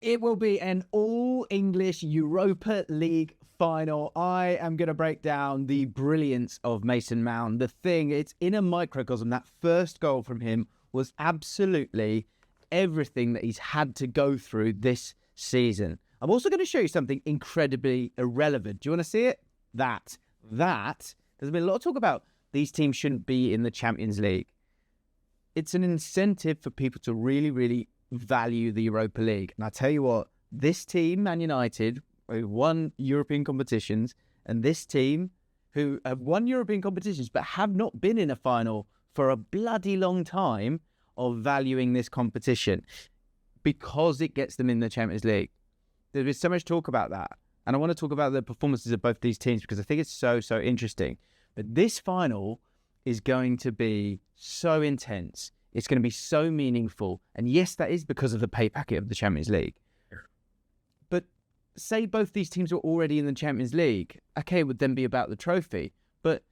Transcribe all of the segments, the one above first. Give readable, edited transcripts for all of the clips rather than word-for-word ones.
It will be an all-English Europa League final. I am going to break down the brilliance of Mason Mount. It's in a microcosm. That first goal from him was absolutely everything that he's had to go through this season. I'm also going to show you something incredibly irrelevant. Do you want to see it? There's been a lot of talk about these teams shouldn't be in the Champions League. It's an incentive for people to really, really value the Europa League. And I tell you what, this team, Man United, who won European competitions, and this team who have won European competitions but have not been in a final for a bloody long time, of valuing this competition because it gets them in the Champions League. There's been so much talk about that. And I want to talk about the performances of both these teams because I think it's so interesting. But this final is going to be so intense. It's going to be so meaningful. And yes, that is because of the pay packet of the Champions League. But say both these teams were already in the Champions League, okay, it would then be about the trophy. But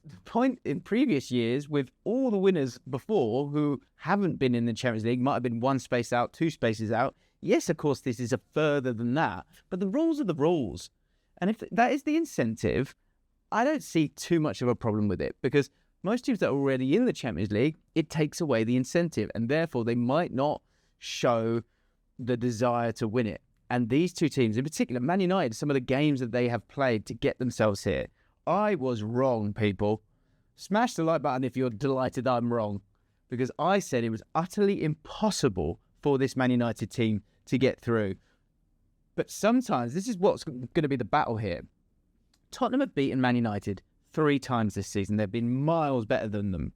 the point in previous years with all the winners before who haven't been in the Champions League, might have been one space out, two spaces out. Yes, of course, this is a further than that. But the rules are the rules. And if that is the incentive, I don't see too much of a problem with it because most teams that are already in the Champions League, it takes away the incentive and therefore they might not show the desire to win it. And these two teams, in particular, Man United, some of the games that they have played to get themselves here, I was wrong, people. Smash the like button if you're delighted I'm wrong because I said it was utterly impossible for this Man United team to get through. But sometimes this is what's going to be the battle here. Tottenham have beaten Man United 3 times this season. They've been miles better than them.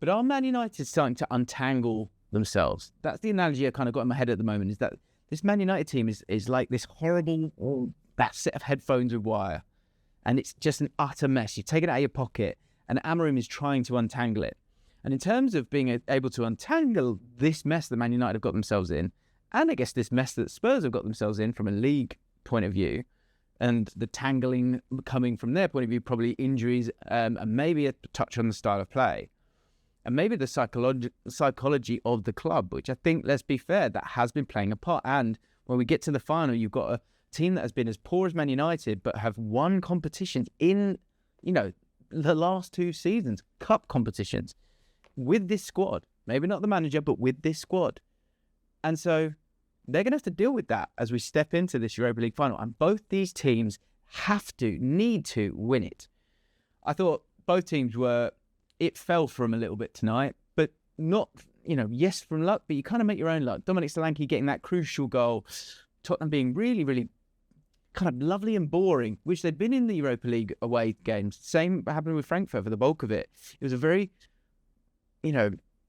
But are Man United starting to untangle themselves? That's the analogy I kind of got in my head at the moment, is that this Man United team is like this horrible that set of headphones with wire. And it's just an utter mess. You take it out of your pocket and Amorim is trying to untangle it. And in terms of being able to untangle this mess that Man United have got themselves in, and I guess this mess that Spurs have got themselves in from a league point of view, and the tangling coming from their point of view, probably injuries and maybe a touch on the style of play, and maybe the psychology of the club, which I think, let's be fair, that has been playing a part. And when we get to the final, you've got a team that has been as poor as Man United, but have won competitions in, the last 2 seasons, cup competitions, with this squad. Maybe not the manager, but with this squad. And so they're going to have to deal with that as we step into this Europa League final. And both these teams need to win it. I thought both teams it fell for them a little bit tonight, but not, yes, from luck, but you kind of make your own luck. Dominic Solanke getting that crucial goal, Tottenham being really, really kind of lovely and boring, which they'd been in the Europa League away games. Same happened with Frankfurt for the bulk of it. It was a very,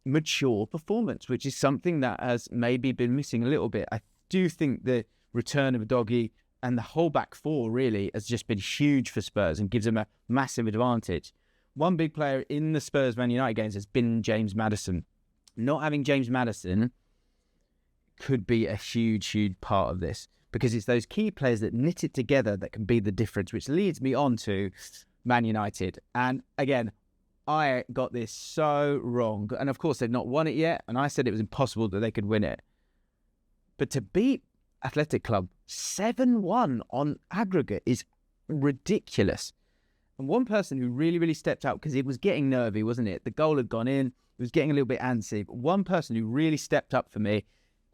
mature performance, which is something that has maybe been missing a little bit. I do think the return of Doggy and the whole back four really has just been huge for Spurs and gives them a massive advantage. One big player in the Spurs Man United games has been James Maddison. Not having James Maddison could be a huge part of this because it's those key players that knit it together that can be the difference, which leads me on to Man United. And again, I got this so wrong. And of course, they've not won it yet. And I said it was impossible that they could win it. But to beat Athletic Club 7-1 on aggregate is ridiculous. And one person who really, really stepped out, because it was getting nervy, wasn't it? The goal had gone in. It was getting a little bit antsy. But one person who really stepped up for me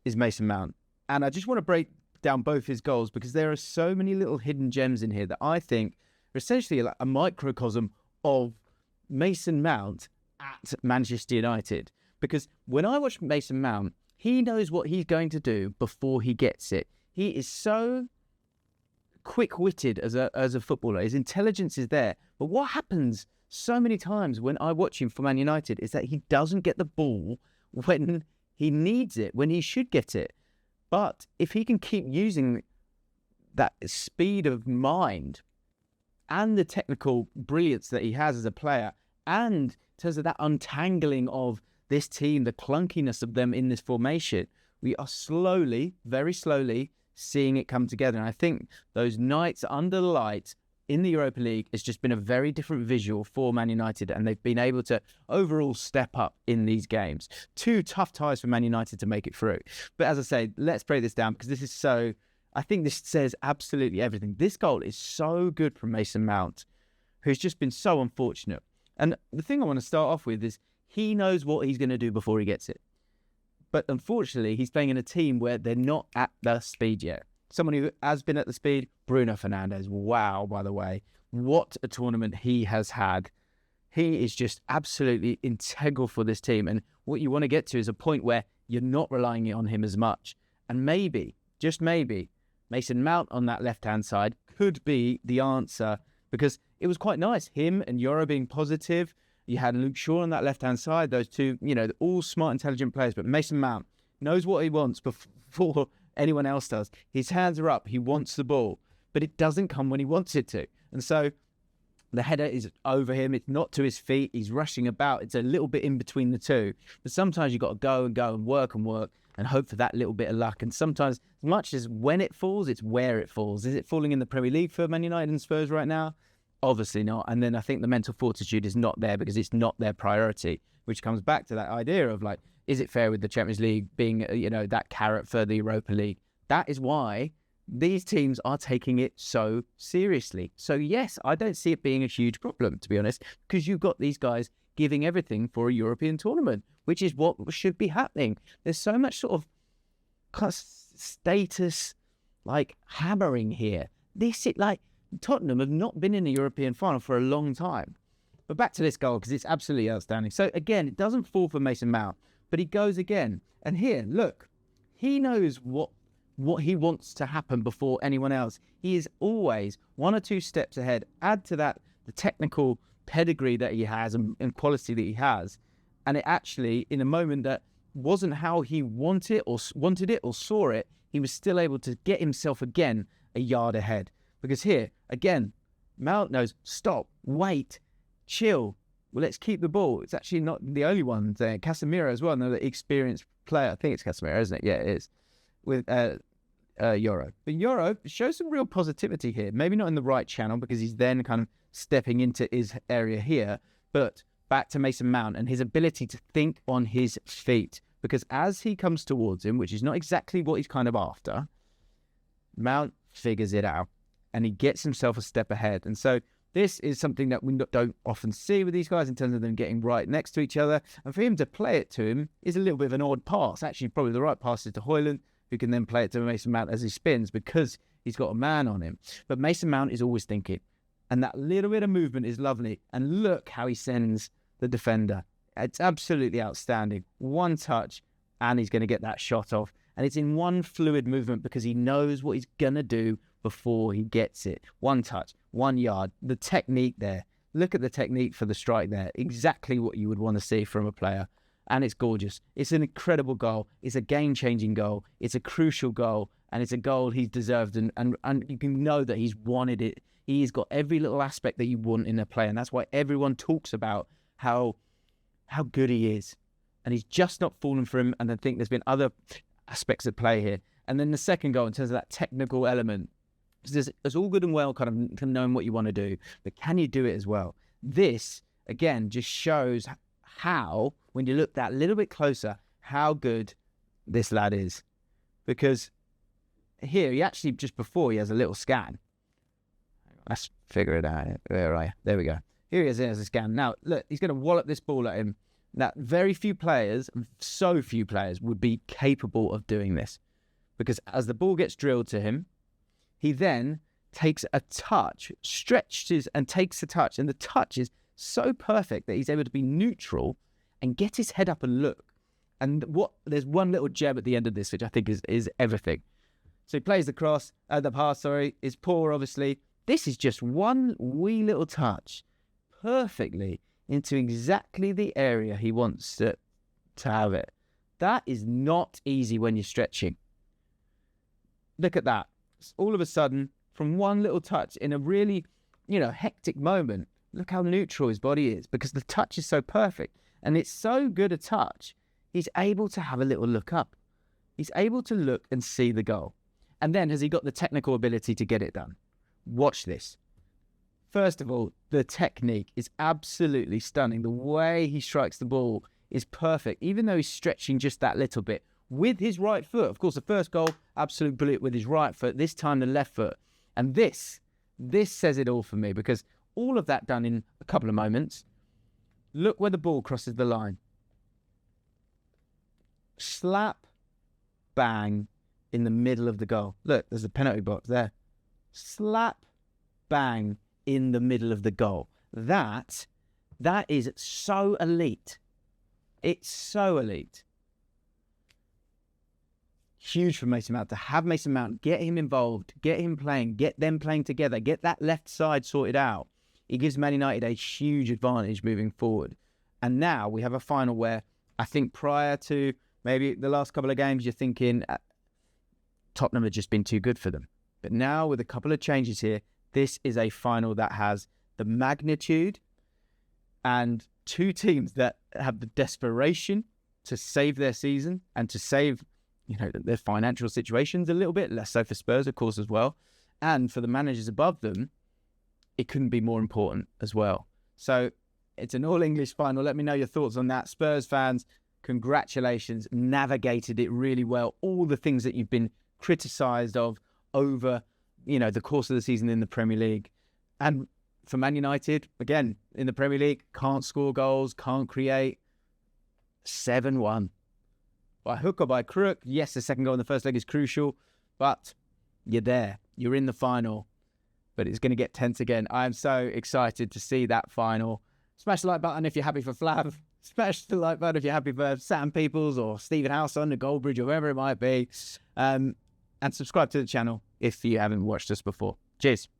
is Mason Mount. And I just want to break down both his goals because there are so many little hidden gems in here that I think are essentially like a microcosm of Mason Mount at Manchester United. Because when I watch Mason Mount, he knows what he's going to do before he gets it. He is so quick-witted as a footballer. His intelligence is there. But what happens so many times when I watch him for Man United is that he doesn't get the ball when he needs it, when he should get it. But if he can keep using that speed of mind and the technical brilliance that he has as a player, and in terms of that untangling of this team, the clunkiness of them in this formation, we are slowly, very slowly, seeing it come together. And I think those nights under the light in the Europa League, it's just been a very different visual for Man United, and they've been able to overall step up in these games. 2 tough ties for Man United to make it through. But as I say, let's break this down because I think this says absolutely everything. This goal is so good from Mason Mount, who's just been so unfortunate. And the thing I want to start off with is he knows what he's going to do before he gets it. But unfortunately, he's playing in a team where they're not at the speed yet. Someone who has been at the speed, Bruno Fernandes. Wow, by the way. What a tournament he has had. He is just absolutely integral for this team. And what you want to get to is a point where you're not relying on him as much. And maybe, just maybe, Mason Mount on that left-hand side could be the answer, because it was quite nice. Him and Yoro being positive. You had Luke Shaw on that left-hand side. Those two, all smart, intelligent players. But Mason Mount knows what he wants before anyone else does. His hands are up. He wants the ball, but it doesn't come when he wants it to. And so the header is over him. It's not to his feet. He's rushing about. It's a little bit in between the two. But sometimes you've got to go and work and hope for that little bit of luck. And sometimes, as much as when it falls, it's where it falls. Is it falling in the Premier League for Man United and Spurs right now? Obviously not. And then I think the mental fortitude is not there because it's not their priority, which comes back to that idea of like, is it fair with the Champions League being, that carrot for the Europa League? That is why these teams are taking it so seriously. So yes, I don't see it being a huge problem, to be honest, because you've got these guys giving everything for a European tournament, which is what should be happening. There's so much sort of status, hammering here. Tottenham have not been in a European final for a long time. But back to this goal, because it's absolutely outstanding. So again, it doesn't fall for Mason Mount, but he goes again. And here, look, he knows what he wants to happen before anyone else. He is always 1 or 2 steps ahead. Add to that the technical pedigree that he has and quality that he has. And it actually, in a moment that wasn't how he wanted it or saw it, he was still able to get himself again a yard ahead. Because here, again, Mount knows, stop, wait, chill. Well, let's keep the ball. It's actually not the only one there. Casemiro as well, another experienced player. I think it's Casemiro, isn't it? Yeah, it is. With Yoro. But Yoro shows some real positivity here. Maybe not in the right channel because he's then kind of stepping into his area here. But back to Mason Mount and his ability to think on his feet. Because as he comes towards him, which is not exactly what he's kind of after, Mount figures it out and he gets himself a step ahead. And so this is something that we don't often see with these guys in terms of them getting right next to each other. And for him to play it to him is a little bit of an odd pass. Actually, probably the right pass is to Højlund, who can then play it to Mason Mount as he spins because he's got a man on him. But Mason Mount is always thinking. And that little bit of movement is lovely. And look how he sends the defender. It's absolutely outstanding. One touch, and he's going to get that shot off. And it's in one fluid movement because he knows what he's going to do before he gets it. One touch, 1 yard. The technique there. Look at the technique for the strike there. Exactly what you would want to see from a player. And it's gorgeous. It's an incredible goal. It's a game-changing goal. It's a crucial goal. And it's a goal he's deserved. And you can know that he's wanted it. He's got every little aspect that you want in a player. And that's why everyone talks about how good he is. And he's just not fallen for him. And I think there's been other aspects at play here. And then the second goal, in terms of that technical element, it's all good and well kind of knowing what you want to do, but can you do it as well? This, again, just shows how, when you look that little bit closer, how good this lad is. Because here, he actually, just before, he has a little scan. Let's figure it out. Where are you? There we go. Here he is, there's a scan. Now, look, he's going to wallop this ball at him. Now, very few players, so few players, would be capable of doing this. Because as the ball gets drilled to him, he then takes a touch, stretches and takes a touch. And the touch is so perfect that he's able to be neutral and get his head up and look. And there's one little gem at the end of this, which I think is everything. So he plays the pass, is poor, obviously. This is just one wee little touch perfectly into exactly the area he wants to have it. That is not easy when you're stretching. Look at that. All of a sudden, from one little touch in a really, hectic moment, look how neutral his body is because the touch is so perfect. And it's so good a touch, he's able to have a little look up. He's able to look and see the goal. And then has he got the technical ability to get it done? Watch this. First of all, the technique is absolutely stunning. The way he strikes the ball is perfect, even though he's stretching just that little bit with his right foot. Of course, the first goal, absolute bullet with his right foot. This time, the left foot. And this says it all for me, because all of that done in a couple of moments. Look where the ball crosses the line. Slap, bang, in the middle of the goal. Look, there's a penalty box there. Slap, bang, in the middle of the goal. That is so elite. It's so elite. Huge for Mason Mount to have Mason Mount, get him involved, get him playing, get them playing together, get that left side sorted out. It gives Man United a huge advantage moving forward. And now we have a final where I think prior to maybe the last couple of games, you're thinking Tottenham have just been too good for them. But now with a couple of changes here, this is a final that has the magnitude and two teams that have the desperation to save their season and to save, their financial situations a little bit, less so for Spurs, of course, as well. And for the managers above them, it couldn't be more important as well. So it's an all-English final. Let me know your thoughts on that. Spurs fans, congratulations. Navigated it really well. All the things that you've been criticised of over, the course of the season in the Premier League. And for Man United, again, in the Premier League, can't score goals, can't create. 7-1. By hook or by crook, yes, the second goal in the first leg is crucial, but you're there. You're in the final. But it's going to get tense again. I am so excited to see that final. Smash the like button if you're happy for Flav. Smash the like button if you're happy for Sam Peoples or Stephen Howson or Goldbridge or whoever it might be. And subscribe to the channel if you haven't watched us before. Cheers.